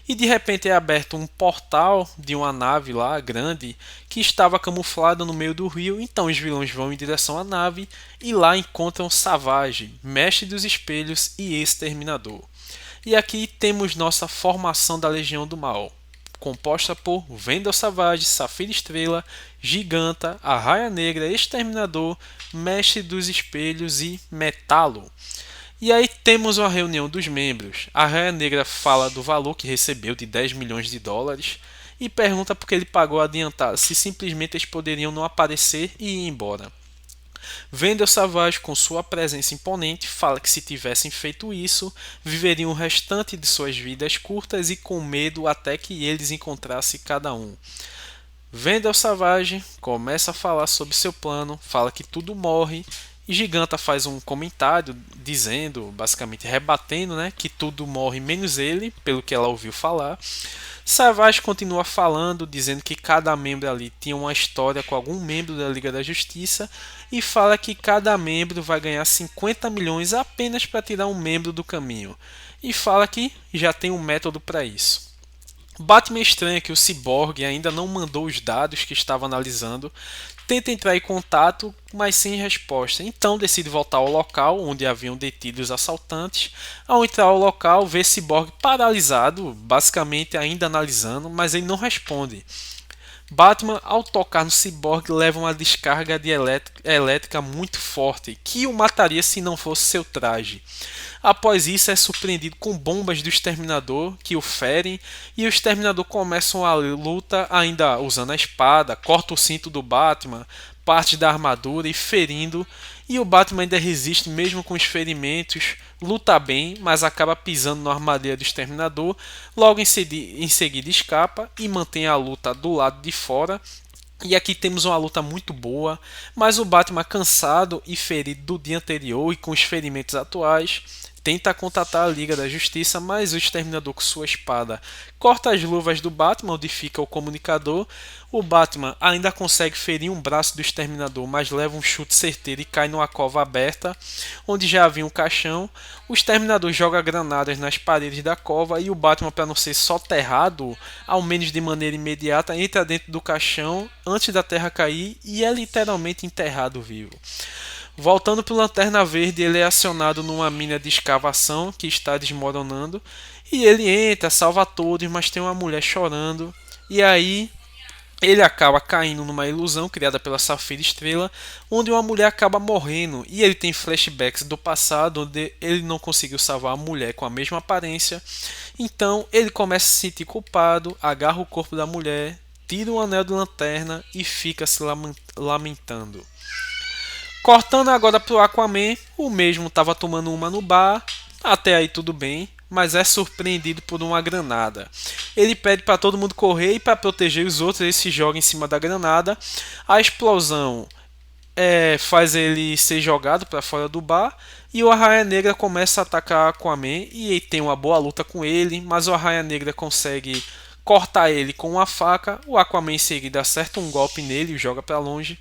e de repente é aberto um portal de uma nave lá grande que estava camuflada no meio do rio. Então os vilões vão em direção à nave e lá encontram Savage, Mestre dos Espelhos e Exterminador. E aqui temos nossa formação da Legião do Mal, composta por Vendel Savage, Safira Estrela, Giganta, Arraia Negra, Exterminador, Mestre dos Espelhos e Metalo. E aí temos uma reunião dos membros. A Raia Negra fala do valor que recebeu de 10 milhões de dólares e pergunta por que ele pagou adiantado, se simplesmente eles poderiam não aparecer e ir embora. Vendel Savage, com sua presença imponente, fala que se tivessem feito isso, viveriam o restante de suas vidas curtas e com medo até que eles encontrassem cada um. Vendel Savage começa a falar sobre seu plano, fala que tudo morre e Giganta faz um comentário dizendo, basicamente rebatendo, né, que tudo morre menos ele, pelo que ela ouviu falar. Savage continua falando, dizendo que cada membro ali tinha uma história com algum membro da Liga da Justiça e fala que cada membro vai ganhar 50 milhões apenas para tirar um membro do caminho. E fala que já tem um método para isso. Batman estranha que o Cyborg ainda não mandou os dados que estava analisando, tenta entrar em contato, mas sem resposta. Então decide voltar ao local onde haviam detido os assaltantes. Ao entrar ao local, vê Cyborg paralisado, basicamente ainda analisando, mas ele não responde. Batman, ao tocar no Cyborg, leva uma descarga de elétrica muito forte, que o mataria se não fosse seu traje. Após isso, é surpreendido com bombas do Exterminador que o ferem, e o Exterminador começa a luta ainda usando a espada, corta o cinto do Batman, parte da armadura e ferindo, e o Batman ainda resiste mesmo com os ferimentos, luta bem, mas acaba pisando na armadilha do Exterminador, logo em seguida escapa e mantém a luta do lado de fora. E aqui temos uma luta muito boa, mas o Batman cansado e ferido do dia anterior e com os ferimentos atuais, tenta contatar a Liga da Justiça, mas o Exterminador com sua espada corta as luvas do Batman, onde fica o comunicador. O Batman ainda consegue ferir um braço do Exterminador, mas leva um chute certeiro e cai numa cova aberta, onde já havia um caixão. O Exterminador joga granadas nas paredes da cova e o Batman, para não ser soterrado, ao menos de maneira imediata, entra dentro do caixão antes da terra cair e é literalmente enterrado vivo. Voltando para o Lanterna Verde, ele é acionado numa mina de escavação que está desmoronando. E ele entra, salva todos, mas tem uma mulher chorando. E aí ele acaba caindo numa ilusão criada pela Safira Estrela, onde uma mulher acaba morrendo. E ele tem flashbacks do passado, onde ele não conseguiu salvar a mulher com a mesma aparência. Então ele começa a se sentir culpado, agarra o corpo da mulher, tira o anel de lanterna e fica se lamentando. Cortando agora pro Aquaman, o mesmo estava tomando uma no bar, até aí tudo bem, mas é surpreendido por uma granada. Ele pede para todo mundo correr e para proteger os outros ele se joga em cima da granada. A explosão faz ele ser jogado para fora do bar e o Arraia Negra começa a atacar Aquaman e ele tem uma boa luta com ele, mas o Arraia Negra consegue cortar ele com uma faca. O Aquaman em seguida acerta um golpe nele e o joga para longe.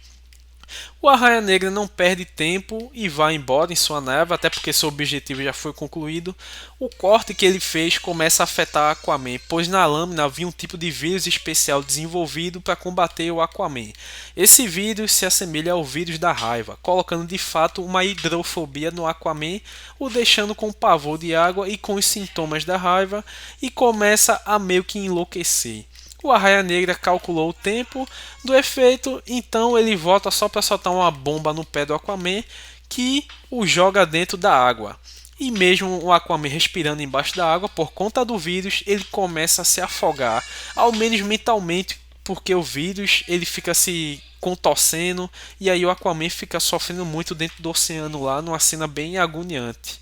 O Arraia Negra não perde tempo e vai embora em sua nave, até porque seu objetivo já foi concluído. O corte que ele fez começa a afetar Aquaman, pois na lâmina havia um tipo de vírus especial desenvolvido para combater o Aquaman. Esse vírus se assemelha ao vírus da raiva, colocando de fato uma hidrofobia no Aquaman, o deixando com pavor de água e com os sintomas da raiva, e começa a meio que enlouquecer. O Arraia Negra calculou o tempo do efeito, então ele volta só para soltar uma bomba no pé do Aquaman que o joga dentro da água. E mesmo o Aquaman respirando embaixo da água, por conta do vírus, ele começa a se afogar, ao menos mentalmente, porque o vírus ele fica se contorcendo e aí o Aquaman fica sofrendo muito dentro do oceano lá, numa cena bem agoniante.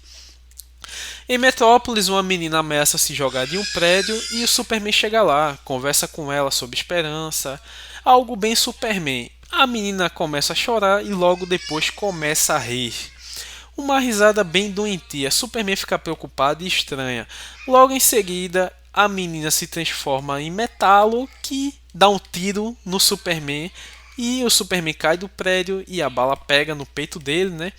Em Metrópolis, uma menina ameaça se jogar de um prédio e o Superman chega lá, conversa com ela sobre esperança, algo bem Superman. A menina começa a chorar e logo depois começa a rir. Uma risada bem doentia. Superman fica preocupado e estranha. Logo em seguida, a menina se transforma em Metalo, que dá um tiro no Superman e o Superman cai do prédio e a bala pega no peito dele, né?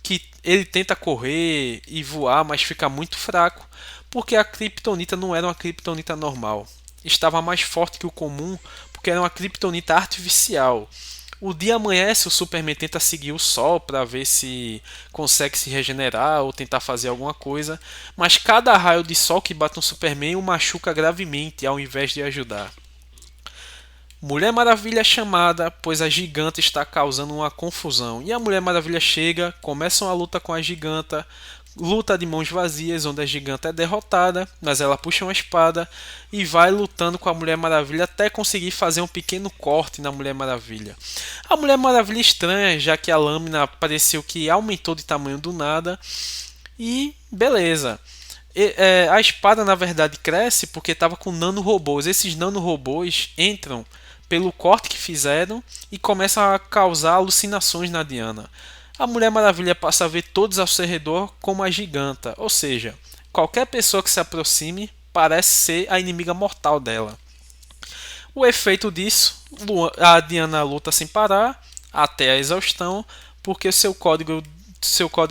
Que ele tenta correr e voar, mas fica muito fraco, porque a Kryptonita não era uma Kryptonita normal. Estava mais forte que o comum, porque era uma Kryptonita artificial. O dia amanhece, o Superman tenta seguir o Sol para ver se consegue se regenerar ou tentar fazer alguma coisa, mas cada raio de Sol que bate no Superman o machuca gravemente ao invés de ajudar. Mulher Maravilha é chamada, pois a giganta está causando uma confusão. E a Mulher Maravilha chega, começam a luta com a giganta, luta de mãos vazias, onde a giganta é derrotada, mas ela puxa uma espada e vai lutando com a Mulher Maravilha até conseguir fazer um pequeno corte na Mulher Maravilha. A Mulher Maravilha estranha, já que a lâmina pareceu que aumentou de tamanho do nada, e beleza. A espada na verdade cresce porque estava com nanorobôs. Esses nanorobôs entram pelo corte que fizeram e começam a causar alucinações na Diana. A Mulher Maravilha passa a ver todos ao seu redor como a giganta, ou seja, qualquer pessoa que se aproxime parece ser a inimiga mortal dela. O efeito disso, a Diana luta sem parar, até a exaustão, porque seu código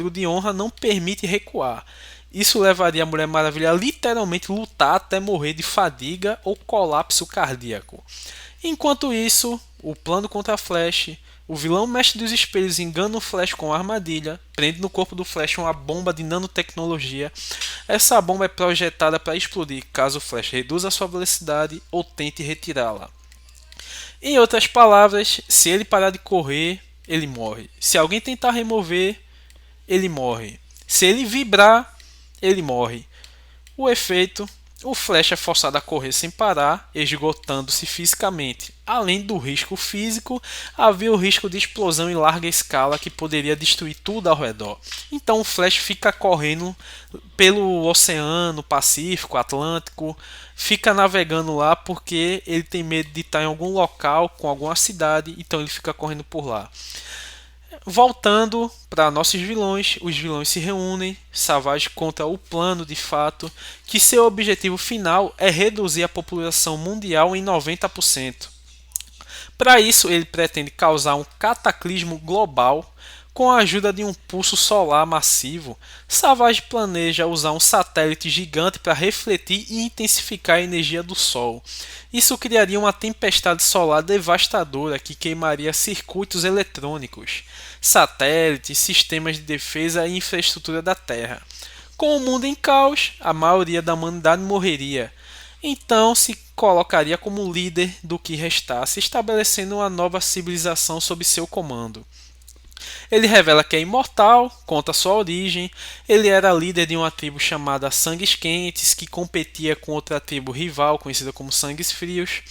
de honra não permite recuar. Isso levaria a Mulher Maravilha a literalmente lutar até morrer de fadiga ou colapso cardíaco. Enquanto isso, o plano contra Flash, o vilão mestre dos espelhos engana o Flash com uma armadilha, prende no corpo do Flash uma bomba de nanotecnologia. Essa bomba é projetada para explodir caso o Flash reduza sua velocidade ou tente retirá-la. Em outras palavras, se ele parar de correr, ele morre. Se alguém tentar remover, ele morre. Se ele vibrar, ele morre. O efeito, o Flash é forçado a correr sem parar, esgotando-se fisicamente. Além do risco físico, havia o risco de explosão em larga escala que poderia destruir tudo ao redor. Então o Flash fica correndo pelo Oceano Pacífico, Atlântico, fica navegando lá porque ele tem medo de estar em algum local com alguma cidade, então ele fica correndo por lá. Voltando para nossos vilões, os vilões se reúnem, Savage contra o plano de fato, que seu objetivo final é reduzir a população mundial em 90%. Para isso, ele pretende causar um cataclismo global com a ajuda de um pulso solar massivo. Savage planeja usar um satélite gigante para refletir e intensificar a energia do Sol. Isso criaria uma tempestade solar devastadora que queimaria circuitos eletrônicos, satélites, sistemas de defesa e infraestrutura da Terra. Com o mundo em caos, a maioria da humanidade morreria. Então se colocaria como líder do que restasse, estabelecendo uma nova civilização sob seu comando. Ele revela que é imortal, conta sua origem. Ele era líder de uma tribo chamada Sangues Quentes, que competia com outra tribo rival, conhecida como Sangues Frios.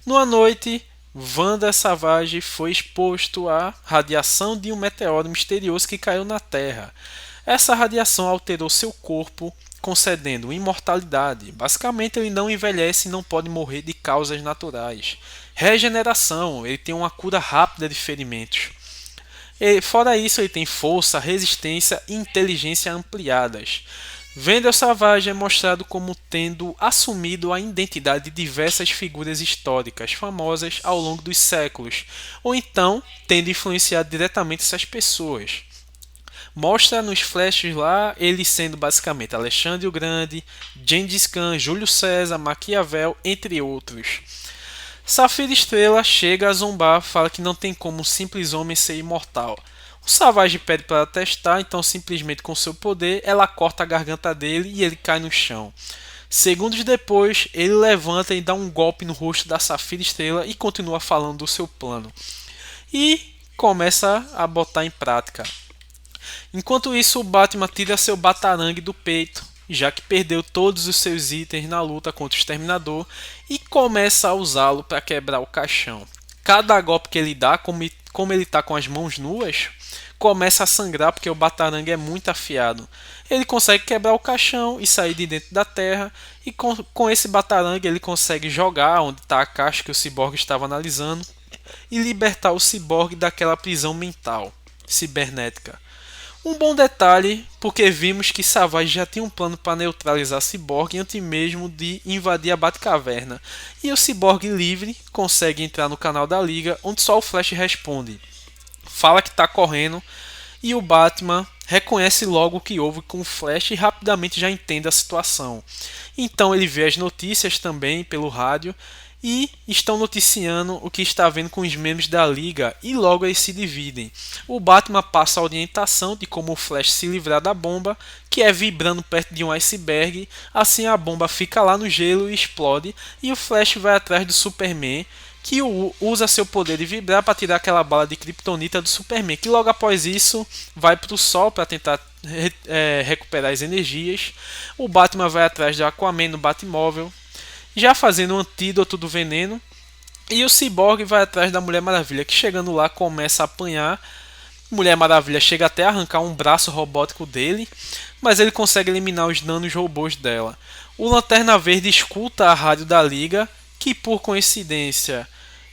Numa noite, Wanda Savage foi exposto à radiação de um meteoro misterioso que caiu na Terra. Essa radiação alterou seu corpo, concedendo imortalidade. Basicamente, ele não envelhece e não pode morrer de causas naturais. Regeneração, ele tem uma cura rápida de ferimentos. Fora isso, ele tem força, resistência e inteligência ampliadas. Wendell Savage é mostrado como tendo assumido a identidade de diversas figuras históricas famosas ao longo dos séculos, ou então tendo influenciado diretamente essas pessoas. Mostra nos flashes lá ele sendo basicamente Alexandre o Grande, Gengis Khan, Júlio César, Maquiavel, entre outros. Safira Estrela chega a zombar, fala que não tem como um simples homem ser imortal. O Savage pede para ela testar, então simplesmente com seu poder ela corta a garganta dele e ele cai no chão. Segundos depois, ele levanta e dá um golpe no rosto da Safira Estrela e continua falando do seu plano. E começa a botar em prática. Enquanto isso, o Batman tira seu batarangue do peito, já que perdeu todos os seus itens na luta contra o Exterminador, e começa a usá-lo para quebrar o caixão. Cada golpe que ele dá, como ele está com as mãos nuas, começa a sangrar porque o batarangue é muito afiado. Ele consegue quebrar o caixão e sair de dentro da terra, e com esse batarangue ele consegue jogar onde está a caixa que o Cyborg estava analisando e libertar o Cyborg daquela prisão mental cibernética. Um bom detalhe, porque vimos que Savage já tinha um plano para neutralizar Cyborg antes mesmo de invadir a Batcaverna, e o Cyborg livre consegue entrar no canal da Liga, onde só o Flash responde. Fala que está correndo, e o Batman reconhece logo o que houve com o Flash e rapidamente já entende a situação. Então ele vê as notícias também pelo rádio e estão noticiando o que está vendo com os membros da Liga e logo eles se dividem. O Batman passa a orientação de como o Flash se livrar da bomba, que é vibrando perto de um iceberg, assim a bomba fica lá no gelo e explode, e o Flash vai atrás do Superman, que usa seu poder de vibrar para tirar aquela bala de kryptonita do Superman, que logo após isso vai para o Sol para tentar recuperar as energias. O Batman vai atrás do Aquaman no Batmóvel, já fazendo um antídoto do veneno, e o Cyborg vai atrás da Mulher Maravilha, que chegando lá começa a apanhar. Mulher Maravilha chega até a arrancar um braço robótico dele, mas ele consegue eliminar os nanos robôs dela. O Lanterna Verde escuta a rádio da Liga, que por coincidência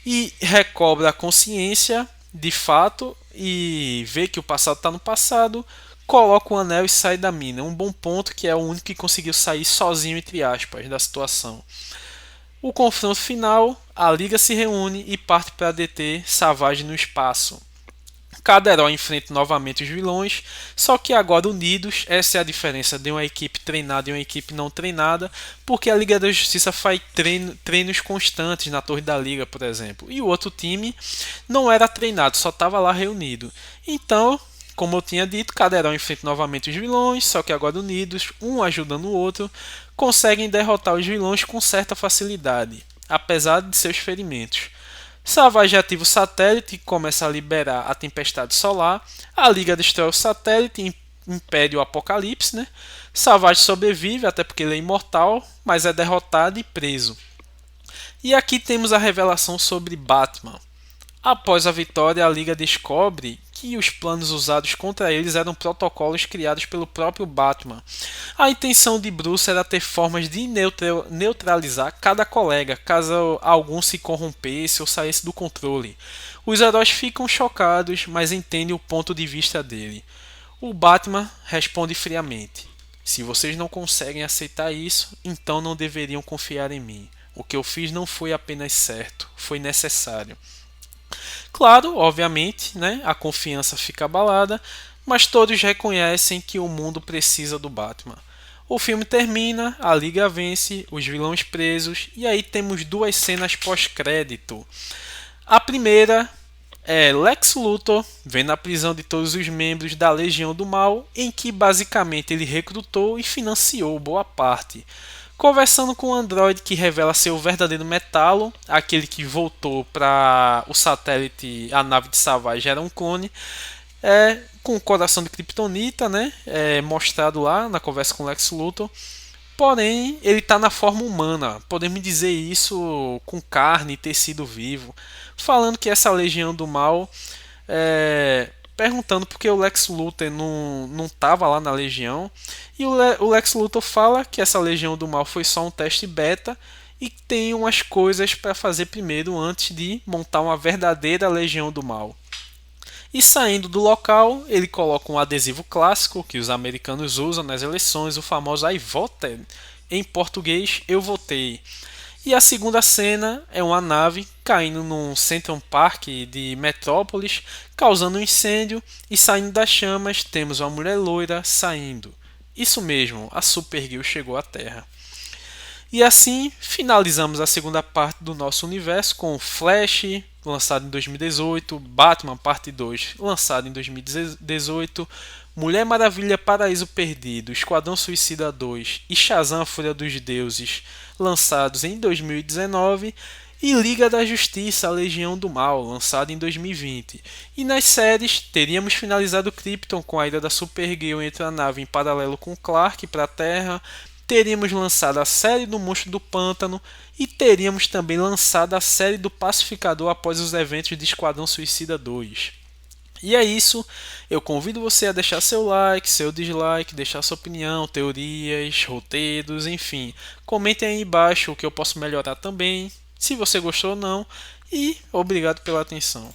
e recobra a consciência de fato e vê que o passado está no passado, coloca o anel e sai da mina. Um bom ponto, que é o único que conseguiu sair sozinho, entre aspas, da situação. O confronto final, a Liga se reúne e parte para deter Savage no espaço. Cada herói enfrenta novamente os vilões, só que agora unidos. Essa é a diferença de uma equipe treinada e uma equipe não treinada, porque a Liga da Justiça faz treinos constantes na Torre da Liga, por exemplo, e o outro time não era treinado, só estava lá reunido. Então, como eu tinha dito, cada herói enfrenta novamente os vilões, só que agora unidos, um ajudando o outro, conseguem derrotar os vilões com certa facilidade, apesar de seus ferimentos. Savage ativa o satélite e começa a liberar a tempestade solar. A Liga destrói o satélite e impede o apocalipse, né? Savage sobrevive, até porque ele é imortal, mas é derrotado e preso. E aqui temos a revelação sobre Batman. Após a vitória, a Liga descobre que os planos usados contra eles eram protocolos criados pelo próprio Batman. A intenção de Bruce era ter formas de neutralizar cada colega, caso algum se corrompesse ou saísse do controle. Os heróis ficam chocados, mas entendem o ponto de vista dele. O Batman responde friamente: se vocês não conseguem aceitar isso, então não deveriam confiar em mim. O que eu fiz não foi apenas certo, foi necessário. Claro, obviamente, né, a confiança fica abalada, mas todos reconhecem que o mundo precisa do Batman. O filme termina, a Liga vence, os vilões presos, e aí temos duas cenas pós-crédito. A primeira é Lex Luthor vendo a prisão de todos os membros da Legião do Mal, em que basicamente ele recrutou e financiou boa parte. Conversando com o Android, que revela ser o verdadeiro Metalo, aquele que voltou para o satélite, a nave de Savage era um clone, com o coração de Kryptonita, né? Mostrado lá na conversa com Lex Luthor. Porém, ele está na forma humana, podemos dizer isso com carne e tecido vivo, falando que essa Legião do Mal, perguntando por que o Lex Luthor não estava lá na Legião, e o Lex Luthor fala que essa Legião do Mal foi só um teste beta e tem umas coisas para fazer primeiro antes de montar uma verdadeira Legião do Mal. E saindo do local, ele coloca um adesivo clássico que os americanos usam nas eleições, o famoso I voted. Em português, eu votei. E a segunda cena é uma nave caindo num Central Park de Metrópolis, causando um incêndio, e saindo das chamas temos uma mulher loira saindo. Isso mesmo, a Supergirl chegou à Terra. E assim finalizamos a segunda parte do nosso universo com Flash, lançado em 2018, Batman Parte 2, lançado em 2018, Mulher Maravilha Paraíso Perdido, Esquadrão Suicida 2 e Shazam A Fúria dos Deuses, lançados em 2019, e Liga da Justiça, a Legião do Mal, lançado em 2020. E nas séries, teríamos finalizado Krypton com a ida da Supergirl entre a nave em paralelo com Clark para a Terra, teríamos lançado a série do Monstro do Pântano e teríamos também lançado a série do Pacificador após os eventos de Esquadrão Suicida 2. E é isso, eu convido você a deixar seu like, seu dislike, deixar sua opinião, teorias, roteiros, enfim. Comentem aí embaixo o que eu posso melhorar também, se você gostou ou não, e obrigado pela atenção.